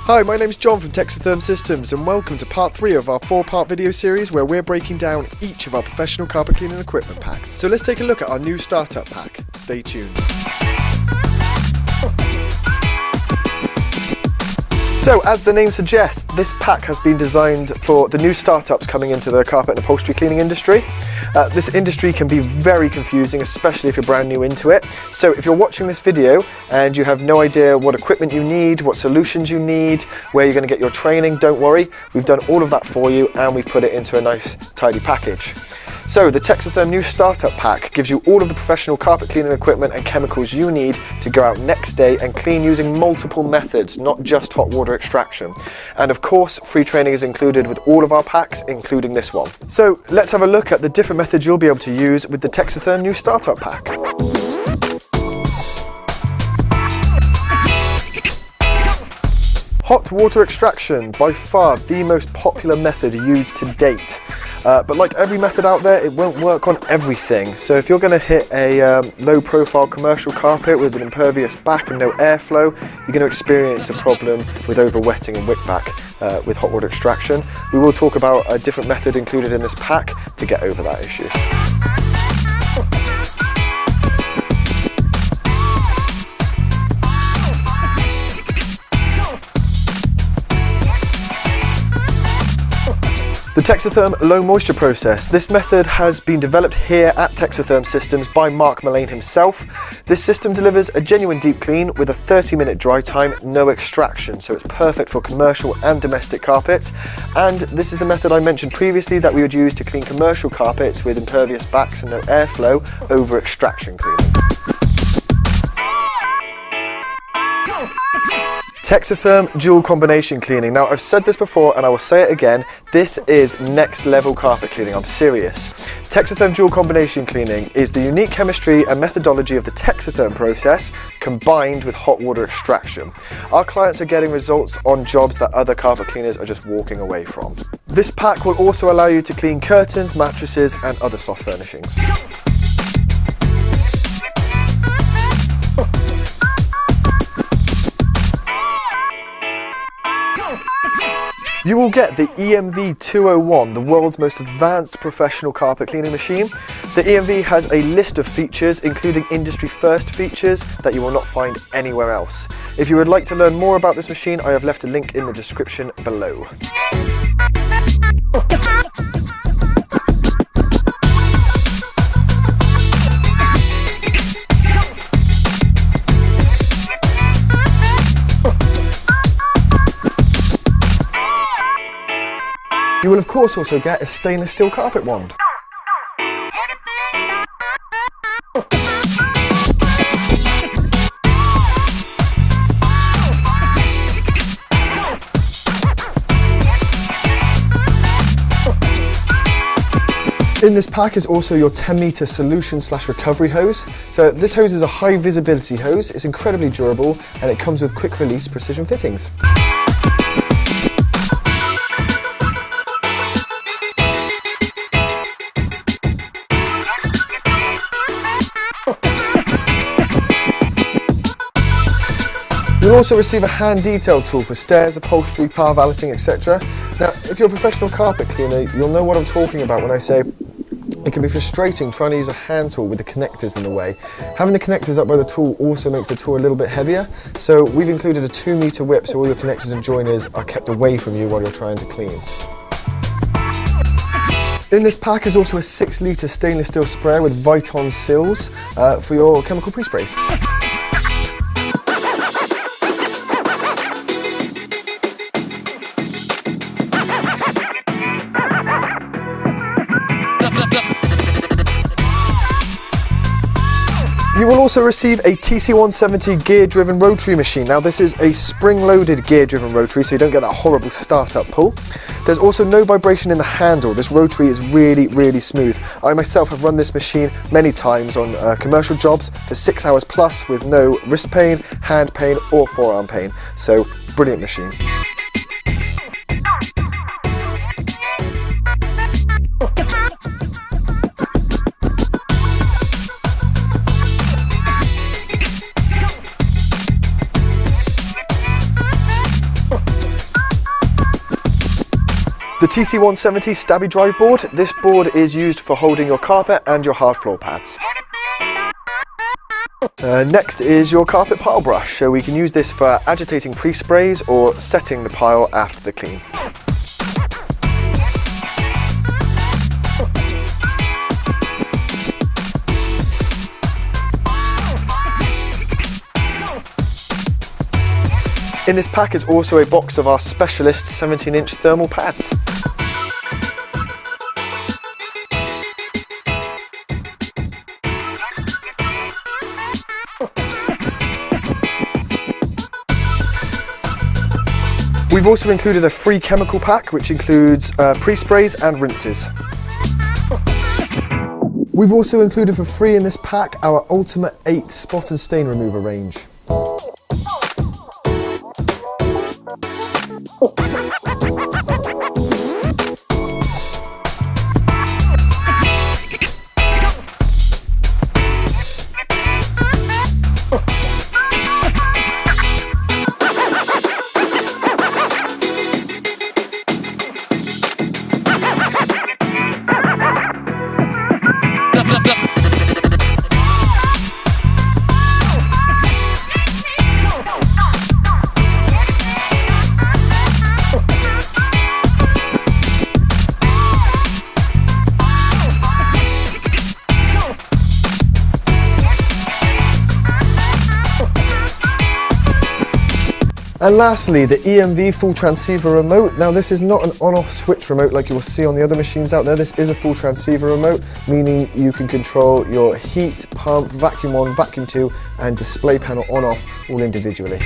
Hi, my name's John from Texatherm Systems and welcome to part 3 of our 4-part video series where we're breaking down each of our professional carpet cleaning equipment packs. So let's take a look at our new startup pack. Stay tuned. So, as the name suggests, this pack has been designed for the new startups coming into the carpet and upholstery cleaning industry. This industry can be very confusing, especially if you're brand new into it. So if you're watching this video and you have no idea what equipment you need, what solutions you need, where you're going to get your training, don't worry. We've done all of that for you and we've put it into a nice, tidy package. So the Texatherm new startup pack gives you all of the professional carpet cleaning equipment and chemicals you need to go out next day and clean using multiple methods, not just hot water extraction. And of course, free training is included with all of our packs, including this one. So let's have a look at the different methods you'll be able to use with the Texatherm new startup pack. Hot water extraction, by far the most popular method used to date. But like every method out there, it won't work on everything. So if you're going to hit a low profile commercial carpet with an impervious back and no airflow, you're going to experience a problem with overwetting and wick back with hot water extraction. We will talk about a different method included in this pack to get over that issue. The Texatherm low moisture process. This method has been developed here at Texatherm Systems by Mark Mullane himself. This system delivers a genuine deep clean with a 30-minute dry time, no extraction, so it's perfect for commercial and domestic carpets. And this is the method I mentioned previously that we would use to clean commercial carpets with impervious backs and no airflow over extraction cleaning. Texatherm dual combination cleaning. Now, I've said this before and I will say it again, this is next level carpet cleaning, I'm serious. Texatherm dual combination cleaning is the unique chemistry and methodology of the Texatherm process combined with hot water extraction. Our clients are getting results on jobs that other carpet cleaners are just walking away from. This pack will also allow you to clean curtains, mattresses and other soft furnishings. You will get the EMV201, the world's most advanced professional carpet cleaning machine. The EMV has a list of features, including industry first features that you will not find anywhere else. If you would like to learn more about this machine, I have left a link in the description below. You will of course also get a stainless steel carpet wand. In this pack is also your 10-meter solution / recovery hose. So this hose is a high visibility hose, it's incredibly durable and it comes with quick release precision fittings. You'll also receive a hand detail tool for stairs, upholstery, power balancing, etc. Now, if you're a professional carpet cleaner, you'll know what I'm talking about when I say it can be frustrating trying to use a hand tool with the connectors in the way. Having the connectors up by the tool also makes the tool a little bit heavier, so we've included a 2-meter whip so all your connectors and joiners are kept away from you while you're trying to clean. In this pack is also a 6-litre stainless steel sprayer with Viton sills for your chemical pre-sprays. You will also receive a TC170 gear-driven rotary machine. Now this is a spring-loaded gear-driven rotary, so you don't get that horrible start-up pull. There's also no vibration in the handle. This rotary is really, really smooth. I myself have run this machine many times on commercial jobs for 6 hours plus with no wrist pain, hand pain or forearm pain. So, brilliant machine. The TC170 Stabby Drive board. This board is used for holding your carpet and your hard floor pads. Next is your carpet pile brush. So we can use this for agitating pre-sprays or setting the pile after the clean. In this pack is also a box of our specialist 17-inch thermal pads. We've also included a free chemical pack which includes pre-sprays and rinses. We've also included for free in this pack our Ultimate 8 spot and stain remover range. And lastly, the EMV full transceiver remote. Now this is not an on-off switch remote like you will see on the other machines out there. This is a full transceiver remote, meaning you can control your heat, pump, vacuum 1, vacuum 2 and display panel on-off all individually.